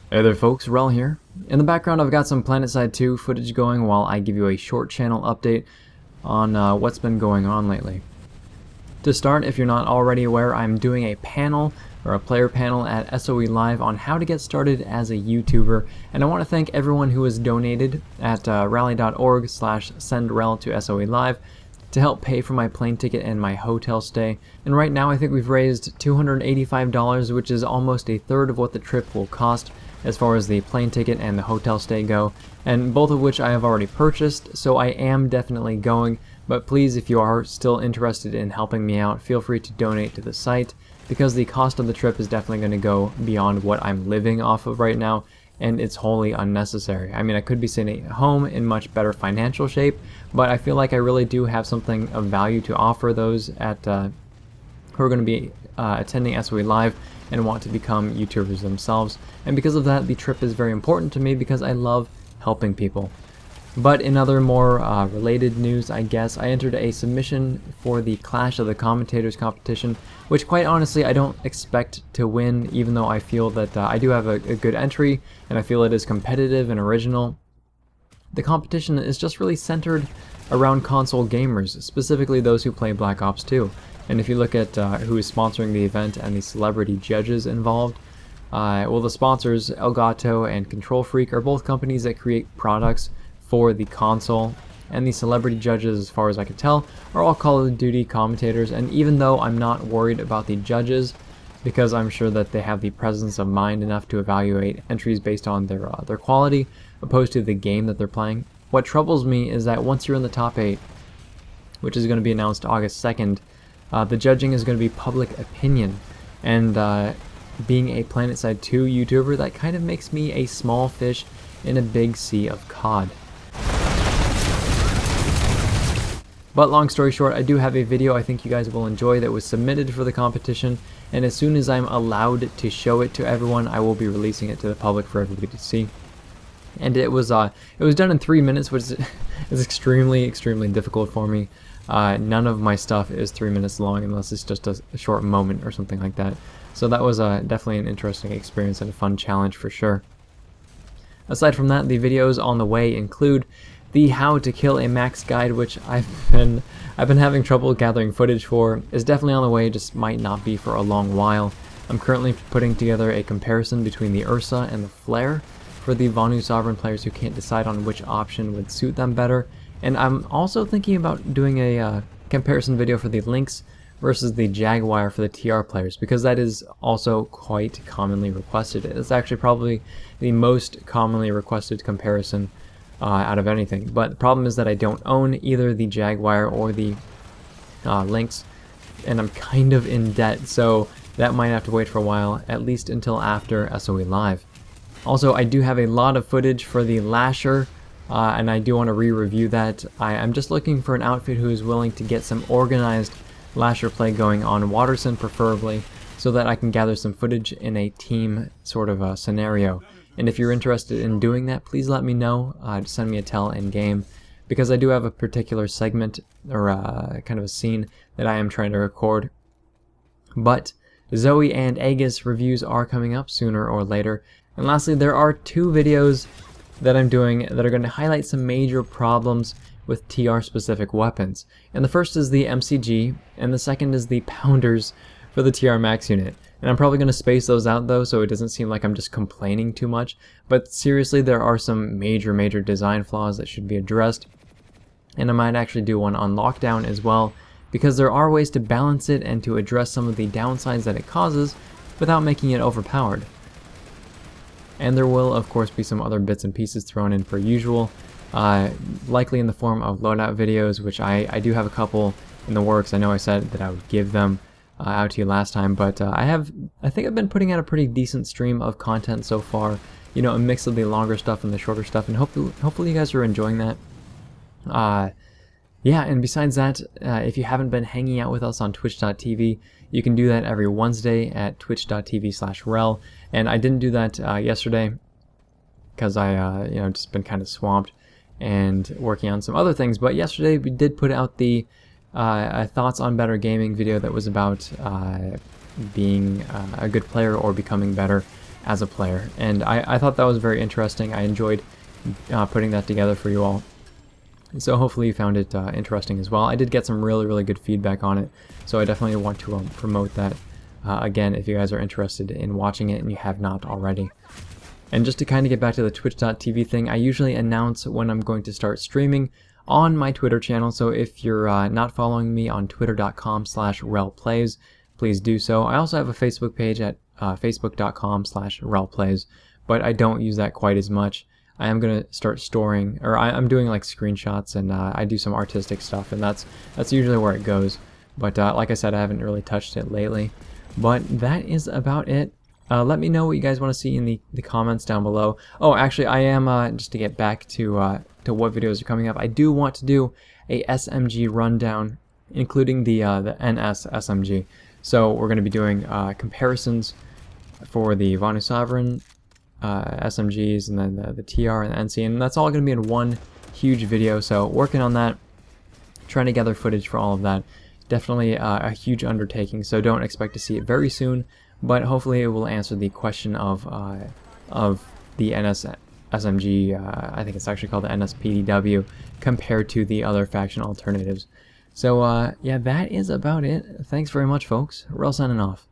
Hey there folks, Wrel here. In the background I've got some PlanetSide 2 footage going while I give you a short channel update on what's been going on lately. To start, if you're not already aware, I'm doing a panel or a player panel at SOE Live on how to get started as a YouTuber, and I want to thank everyone who has donated at rally.org/sendrel to SOE Live to help pay for my plane ticket and my hotel stay. And right now I think we've raised $285, which is almost a third of what the trip will cost as far as the plane ticket and the hotel stay go, and both of which I have already purchased, so I am definitely going. But please, if you are still interested in helping me out, feel free to donate to the site, because the cost of the trip is definitely going to go beyond what I'm living off of right now, and it's wholly unnecessary. I mean, I could be sitting at home in much better financial shape, but I feel like I really do have something of value to offer those at who are going to be attending SOE Live and want to become YouTubers themselves. And because of that, the trip is very important to me because I love helping people. But in other more related news, I guess, I entered a submission for the Clash of the Commentators competition, which quite honestly I don't expect to win, even though I feel that I do have a good entry and I feel it is competitive and original. The competition is just really centered around console gamers, specifically those who play Black Ops 2. And if you look at who is sponsoring the event and the celebrity judges involved, well, the sponsors, Elgato and Control Freak, are both companies that create products for the console, and the celebrity judges, as far as I can tell, are all Call of Duty commentators. And even though I'm not worried about the judges, because I'm sure that they have the presence of mind enough to evaluate entries based on their quality, opposed to the game that they're playing, what troubles me is that once you're in the top 8, which is going to be announced August 2nd, the judging is going to be public opinion. And being a PlanetSide 2 YouTuber, that kind of makes me a small fish in a big sea of cod. But long story short, I do have a video I think you guys will enjoy that was submitted for the competition, and as soon as I'm allowed to show it to everyone, I will be releasing it to the public for everybody to see. And it was done in 3 minutes, which is extremely difficult for me. None of my stuff is 3 minutes long unless it's just a short moment or something like that. So that was definitely an interesting experience and a fun challenge for sure. Aside from that, the videos on the way include the How to Kill a Max guide, which I've been having trouble gathering footage for. Is definitely on the way, just might not be for a long while. I'm currently putting together a comparison between the Ursa and the Flare for the Vonu Sovereign players who can't decide on which option would suit them better. And I'm also thinking about doing a comparison video for the Lynx versus the Jaguar for the TR players, because that is also quite commonly requested. It's actually probably the most commonly requested comparison out of anything. But the problem is that I don't own either the Jaguar or the Lynx, and I'm kind of in debt, so that might have to wait for a while, at least until after SOE Live. Also, I do have a lot of footage for the Lasher, and I do want to re-review that. I'm just looking for an outfit who is willing to get some organized Lasher play going on Waterson, preferably, so that I can gather some footage in a team sort of scenario. And if you're interested in doing that, please let me know. Just send me a tell in game, because I do have a particular segment or kind of a scene that I am trying to record. But Zoe and Aegis reviews are coming up sooner or later. And lastly, there are 2 videos that I'm doing that are going to highlight some major problems with TR specific weapons. And the first is the MCG, and the second is the Pounders for the TR Max unit. And I'm probably going to space those out though, so it doesn't seem like I'm just complaining too much. But seriously, there are some major design flaws that should be addressed. And I might actually do one on Lockdown as well, because there are ways to balance it and to address some of the downsides that it causes without making it overpowered. And there will, of course, be some other bits and pieces thrown in per usual, likely in the form of loadout videos, which I do have a couple in the works. I know I said that I would give them out to you last time, but I think I've been putting out a pretty decent stream of content so far. You know, a mix of the longer stuff and the shorter stuff, and hopefully you guys are enjoying that. Yeah, and besides that, if you haven't been hanging out with us on twitch.tv, you can do that every Wednesday at twitch.tv/rel. And I didn't do that yesterday because I just been kind of swamped and working on some other things. But yesterday we did put out the thoughts on better gaming video that was about being a good player or becoming better as a player. And I thought that was very interesting. I enjoyed putting that together for you all. So hopefully you found it interesting as well. I did get some really good feedback on it, so I definitely want to promote that again if you guys are interested in watching it and you have not already. And just to kind of get back to the twitch.tv thing, I usually announce when I'm going to start streaming on my Twitter channel, so if you're not following me on twitter.com/RelPlays, please do so. I also have a Facebook page at facebook.com/RelPlays, but I don't use that quite as much. I am going to start storing, or I'm doing like screenshots, and I do some artistic stuff, and that's usually where it goes. But like I said, I haven't really touched it lately. But that is about it. Let me know what you guys want to see in the comments down below. Oh, actually, I am, just to get back to what videos are coming up, I do want to do a SMG rundown, including the NS SMG. So we're going to be doing comparisons for the Vanu Sovereign SMGs, and then the TR and the NC, and that's all going to be in one huge video. So working on that, trying to gather footage for all of that. Definitely a huge undertaking, so don't expect to see it very soon, but hopefully it will answer the question of the NS SMG, I think it's actually called the NSPDW, compared to the other faction alternatives. So yeah, that is about it. Thanks very much, folks. Wrel signing off.